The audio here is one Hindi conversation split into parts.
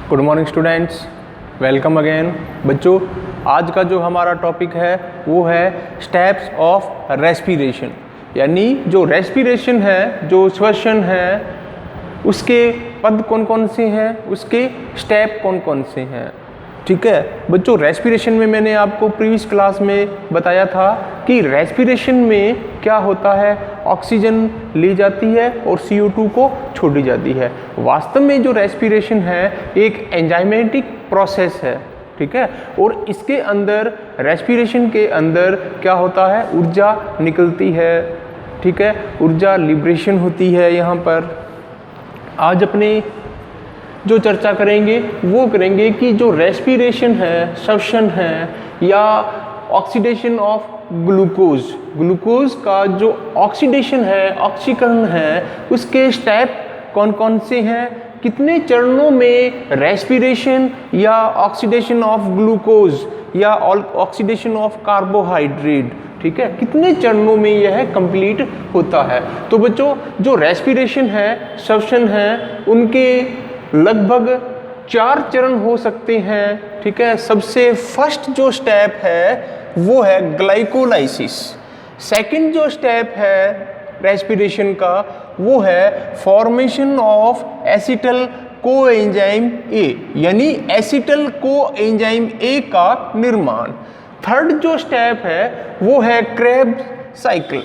Good morning students, welcome again. बच्चों, आज का जो हमारा टॉपिक है वो है स्टेप्स ऑफ रेस्पिरेशन, यानी जो रेस्पिरेशन है, जो श्वसन है, उसके पद कौन कौन से हैं, उसके स्टेप कौन कौन से हैं। ठीक है बच्चों, रेस्पिरेशन में मैंने आपको प्रीवियस क्लास में बताया था कि रेस्पिरेशन में क्या होता है, ऑक्सीजन ली जाती है और CO2 को छोड़ी जाती है। वास्तव में जो रेस्पिरेशन है एक एंजाइमेटिक प्रोसेस है, ठीक है, और इसके अंदर रेस्पिरेशन के अंदर क्या होता है, ऊर्जा निकलती है, ठीक है, ऊर्जा लिबरेशन होती है। यहाँ पर आज अपने जो चर्चा करेंगे वो करेंगे कि जो रेस्पिरेशन है, श्वसन है, या ऑक्सीडेशन ऑफ ग्लूकोज का जो ऑक्सीडेशन है, ऑक्सीकरण है, उसके स्टेप कौन कौन से हैं, कितने चरणों में रेस्पिरेशन या ऑक्सीडेशन ऑफ ग्लूकोज या ऑक्सीडेशन ऑफ कार्बोहाइड्रेट, ठीक है, कितने चरणों में यह कंप्लीट होता है। तो बच्चों, जो रेस्पिरेशन है, श्वसन है, उनके लगभग 4 चरण हो सकते हैं, ठीक है। सबसे फर्स्ट जो स्टेप है वो है ग्लाइकोलाइसिस। सेकंड जो स्टेप है रेस्पिरेशन का वो है formation of acetyl coenzyme A, यानी एसिटल कोएंजाइम ए का निर्माण। थर्ड जो स्टेप है वो है क्रेब्स साइकिल।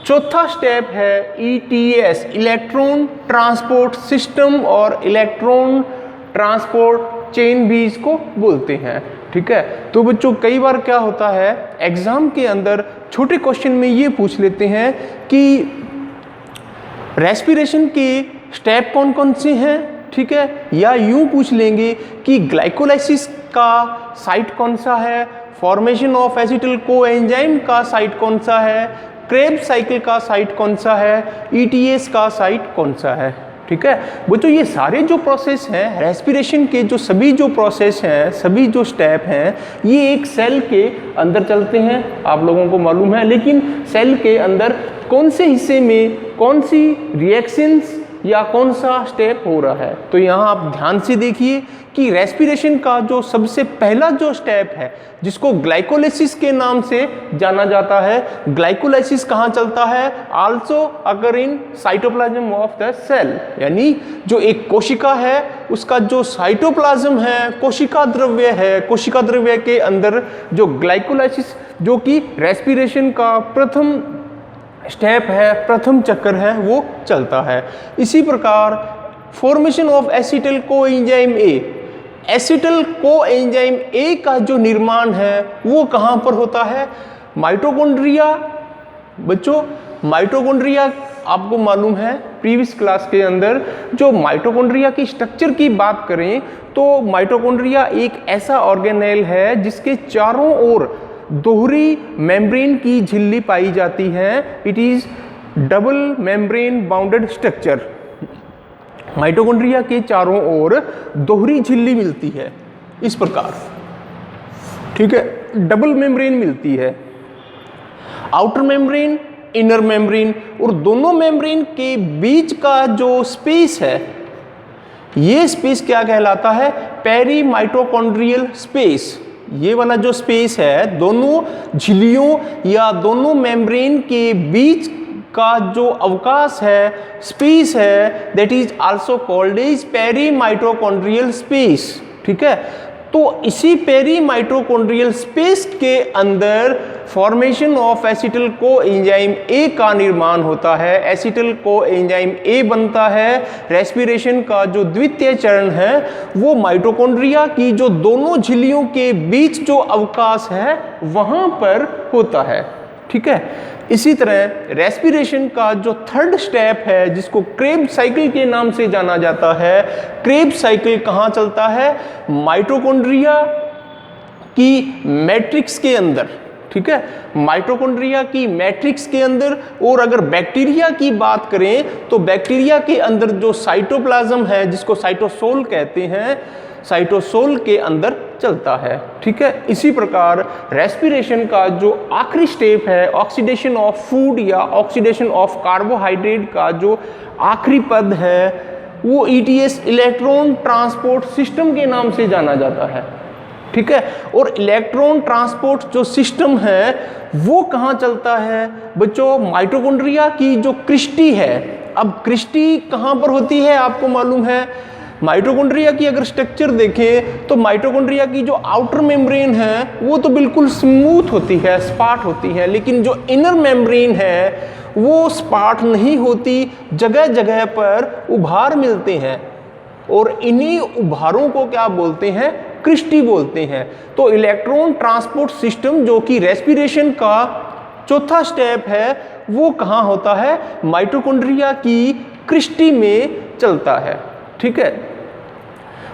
चौथा स्टेप है ETS, इलेक्ट्रॉन ट्रांसपोर्ट सिस्टम, और इलेक्ट्रॉन ट्रांसपोर्ट चेन भी इसको बोलते हैं, ठीक है। तो बच्चों, कई बार क्या होता है एग्जाम के अंदर छोटे क्वेश्चन में ये पूछ लेते हैं कि रेस्पिरेशन के स्टेप कौन कौन से हैं, ठीक है, या यूं पूछ लेंगे कि ग्लाइकोलाइसिस का साइट कौन सा है, फॉर्मेशन ऑफ एसिटिल कोएंजाइम का साइट कौन सा है, क्रेब्स साइकिल का साइट कौन सा है, ETS का साइट कौन सा है, ठीक है। बच्चों, ये सारे जो प्रोसेस हैं रेस्पिरेशन के, जो सभी जो प्रोसेस हैं, सभी जो स्टेप हैं, ये एक सेल के अंदर चलते हैं, आप लोगों को मालूम है। लेकिन सेल के अंदर कौन से हिस्से में कौन सी रिएक्शंस या कौन सा स्टेप हो रहा है, तो यहाँ आप ध्यान से देखिए कि रेस्पिरेशन का जो सबसे पहला जो स्टेप है, जिसको ग्लाइकोलाइसिस के नाम से जाना जाता है, ग्लाइकोलाइसिस कहाँ चलता है, also occur in cytoplasm of the cell, यानी जो एक कोशिका है उसका जो साइटोप्लाज्म है, कोशिका द्रव्य है, कोशिका द्रव्य के अंदर जो ग्लाइकोलाइसिस, जो कि रेस्पिरेशन का प्रथम स्टेप है, प्रथम चक्र है, वो चलता है। इसी प्रकार formation of acetyl coenzyme A, acetyl coenzyme A का जो निर्माण है वो कहाँ पर होता है, माइटोकॉन्ड्रिया। बच्चों, माइटोकॉन्ड्रिया आपको मालूम है प्रीवियस क्लास के अंदर जो माइटोकॉन्ड्रिया की स्ट्रक्चर की बात करें तो माइटोकॉन्ड्रिया एक ऐसा ऑर्गेनेल है जिसके चारों ओर दोहरी मेम्ब्रेन की झिल्ली पाई जाती है। It is double membrane bounded structure. Mitochondria के चारों ओर दोहरी झिल्ली मिलती है इस प्रकार, ठीक है, डबल मेम्ब्रेन मिलती है, आउटर मेम्ब्रेन, इनर मेम्ब्रेन, और दोनों मेम्ब्रेन के बीच का जो स्पेस है, ये स्पेस क्या कहलाता है, पेरी माइटोकॉन्ड्रियल स्पेस। ये वाला जो स्पेस है दोनों झिल्लियों या दोनों मेम्ब्रेन के बीच का जो अवकाश है, स्पेस है, that is also called is peri mitochondrial space, ठीक है। तो इसी पेरी माइटोकॉन्ड्रियल स्पेस के अंदर formation of acetyl coenzyme A का निर्माण होता है, एसिटिल कोएंजाइम ए बनता है। रेस्पिरेशन का जो द्वितीय चरण है वो माइटोकॉन्ड्रिया की जो दोनों झिल्लियों के बीच जो अवकाश है वहां पर होता है, ठीक है। इसी तरह रेस्पिरेशन का जो थर्ड स्टेप है जिसको क्रेब्स साइकिल के नाम से जाना जाता है, क्रेब्स साइकिल कहाँ चलता है, माइटोकॉन्ड्रिया की मैट्रिक्स के अंदर, ठीक है, माइटोकॉन्ड्रिया की मैट्रिक्स के अंदर। और अगर बैक्टीरिया की बात करें तो बैक्टीरिया के अंदर जो साइटोप्लाज्म है जिसको साइटोसोल कहते हैं, साइटोसोल के अंदर चलता है, ठीक है। इसी प्रकार रेस्पिरेशन का जो आखिरी स्टेप है, ऑक्सीडेशन ऑफ फूड या ऑक्सीडेशन ऑफ कार्बोहाइड्रेट का जो आखिरी पद है, वो ETS इलेक्ट्रॉन ट्रांसपोर्ट सिस्टम के नाम से जाना जाता है। ठीक है, और इलेक्ट्रॉन ट्रांसपोर्ट जो सिस्टम है वो कहाँ चलता है बच्चों? माइटोकॉन्ड्रिया की जो क्रिस्टी है। अब क्रिस्टी कहाँ पर होती है आपको मालूम है? माइटोकॉन्ड्रिया की अगर स्ट्रक्चर देखें तो माइटोकॉन्ड्रिया की जो आउटर मेम्ब्रेन है वो तो बिल्कुल स्मूथ होती है, स्पार्ट होती है, लेकिन जो इनर मेम्ब्रेन है वो स्पार्ट नहीं होती, जगह जगह पर उभार मिलते हैं और इन्हीं उभारों को क्या बोलते हैं? क्रिस्टी बोलते हैं। तो इलेक्ट्रॉन ट्रांसपोर्ट सिस्टम जो कि रेस्पिरेशन का चौथा स्टेप है वो कहाँ होता है? माइटोकॉन्ड्रिया की क्रिस्टी में चलता है। ठीक है,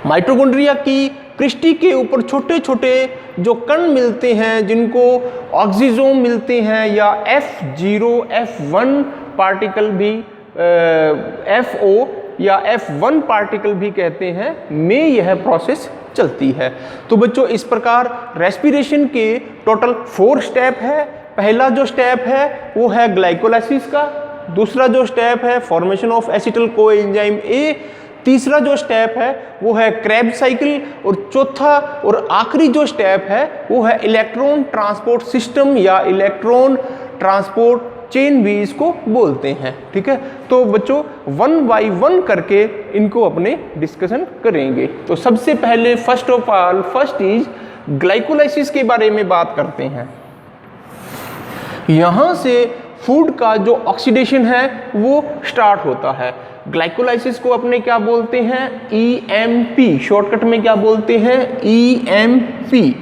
माइटोकॉन्ड्रिया की क्रिस्टी के ऊपर छोटे छोटे जो कण मिलते हैं जिनको ऑक्सीजोम मिलते हैं या F0 F1 पार्टिकल भी FO या F1 पार्टिकल भी कहते हैं, में यह प्रोसेस चलती है। तो बच्चों इस प्रकार रेस्पिरेशन के टोटल 4 स्टेप है। पहला जो स्टेप है वो है ग्लाइकोलाइसिस का, दूसरा जो स्टेप है formation of acetyl coenzyme A, तीसरा जो स्टेप है वो है क्रेब्स साइकिल, और चौथा और आखिरी जो स्टेप है वो है इलेक्ट्रॉन ट्रांसपोर्ट सिस्टम या इलेक्ट्रॉन ट्रांसपोर्ट चेन भी इसको बोलते हैं। ठीक है, तो बच्चों 1 बाय 1 करके इनको अपने डिस्कशन करेंगे। तो सबसे पहले फर्स्ट इज ग्लाइकोलाइसिस के बारे में बात करते हैं। यहाँ से फूड का जो ऑक्सीडेशन है वो स्टार्ट होता है। ग्लाइकोलाइसिस को अपने क्या बोलते हैं? EMP, शॉर्टकट में क्या बोलते हैं? EMP।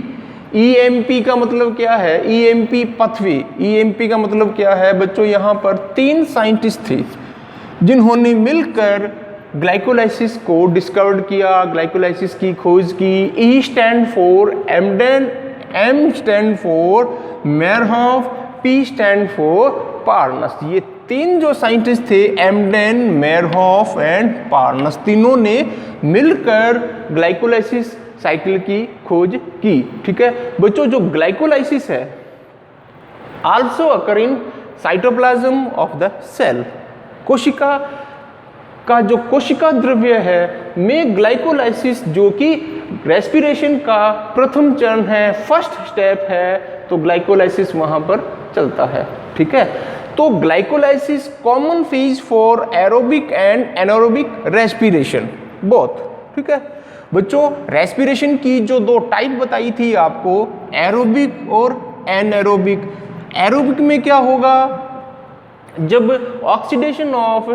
EMP का मतलब क्या है? EMP पथवे। EMP का मतलब क्या है बच्चों? यहाँ पर 3 साइंटिस्ट थे जिन्होंने मिलकर ग्लाइकोलाइसिस को डिस्कवर्ड किया, ग्लाइकोलाइसिस की खोज की। E stand for Embden, M stand for Meyerhof, P stand for Parnas. ये 3 जो साइंटिस्ट थे, एम्डेन, मेयरहोफ एंड पार्नस, तीनों ने मिलकर ग्लाइकोलाइसिस साइकिल की खोज की। ठीक है बच्चों, जो ग्लाइकोलाइसिस है also occur in cytoplasm of the cell. कोशिका का जो कोशिका द्रव्य है में ग्लाइकोलाइसिस जो कि रेस्पिरेशन का प्रथम चरण है, फर्स्ट स्टेप है, तो ग्लाइकोलाइसिस वहां पर चलता है। ठीक है, तो glycolysis common phase for aerobic and anaerobic respiration both. ठीक है बच्चों, रेस्पिरेशन की जो 2 टाइप बताई थी आपको, एरोबिक और एनारोबिक। एरोबिक में क्या होगा? जब oxidation of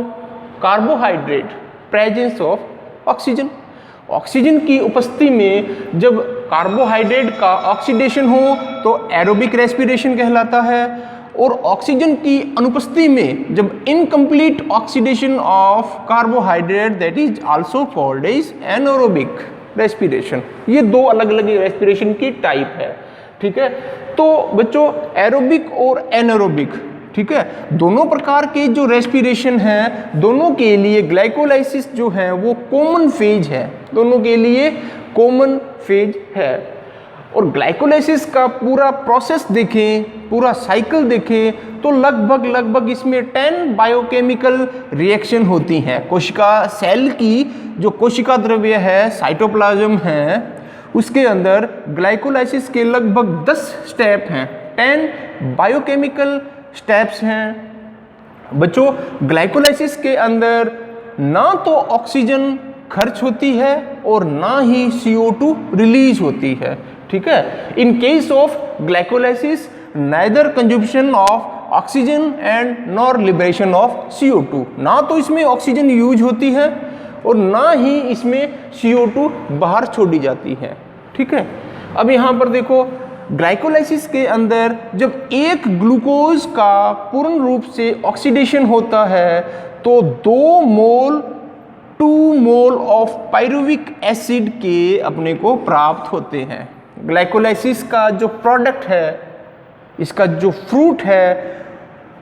carbohydrate, presence of oxygen, oxygen की उपस्थिति में जब कार्बोहाइड्रेट का ऑक्सीडेशन हो तो एरोबिक रेस्पिरेशन कहलाता है, और ऑक्सीजन की अनुपस्थिति में जब incomplete oxidation of carbohydrate, that is also called as anaerobic respiration. ये 2 अलग अलग रेस्पिरेशन की टाइप है। ठीक है, तो बच्चों एरोबिक और एनारोबिक, ठीक है, दोनों प्रकार के जो रेस्पिरेशन है, दोनों के लिए ग्लाइकोलाइसिस जो है वो कॉमन फेज है, दोनों के लिए कॉमन फेज है। और ग्लाइकोलाइसिस का पूरा प्रोसेस देखें, पूरा साइकिल देखें तो लगभग इसमें 10 बायोकेमिकल रिएक्शन होती हैं। कोशिका सेल की जो कोशिका द्रव्य है, साइटोप्लाज्म है, उसके अंदर ग्लाइकोलाइसिस के लगभग 10 स्टेप हैं, 10 बायोकेमिकल स्टेप्स हैं। बच्चों ग्लाइकोलाइसिस के अंदर ना तो ऑक्सीजन खर्च होती है और ना ही CO2 रिलीज होती है। ठीक है, in case of glycolysis neither consumption of oxygen and nor liberation of CO2, ना तो इसमें ऑक्सीजन यूज होती है और ना ही इसमें CO2 बाहर छोड़ी जाती है। ठीक है, अब यहाँ पर देखो ग्लाइकोलाइसिस के अंदर जब एक ग्लूकोज का पूर्ण रूप से ऑक्सीडेशन होता है तो 2 मोल ऑफ पायरुविक एसिड के अपने को प्राप्त होते हैं। ग्लाइकोलाइसिस का जो प्रोडक्ट है, इसका जो फ्रूट है,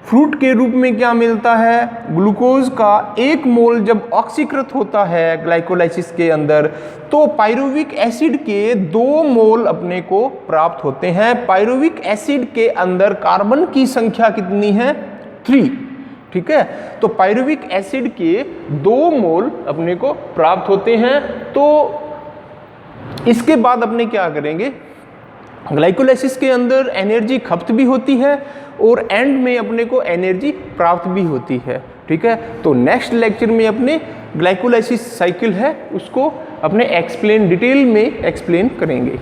फ्रूट के रूप में क्या मिलता है? ग्लूकोज का 1 मोल जब ऑक्सीकृत होता है ग्लाइकोलाइसिस के अंदर तो पायरुविक एसिड के 2 मोल अपने को प्राप्त होते हैं। पायरुविक एसिड के अंदर कार्बन की संख्या कितनी है? 3। ठीक है। तो पायरुविक एसिड के 2 मोल अपने को प्राप्त होते हैं। तो इसके बाद अपने क्या करेंगे, ग्लाइकोलाइसिस के अंदर एनर्जी खपत भी होती है और एंड में अपने को एनर्जी प्राप्त भी होती है, ठीक है। तो नेक्स्ट लेक्चर में अपने ग्लाइकोलाइसिस साइकिल है उसको अपने डिटेल में एक्सप्लेन करेंगे।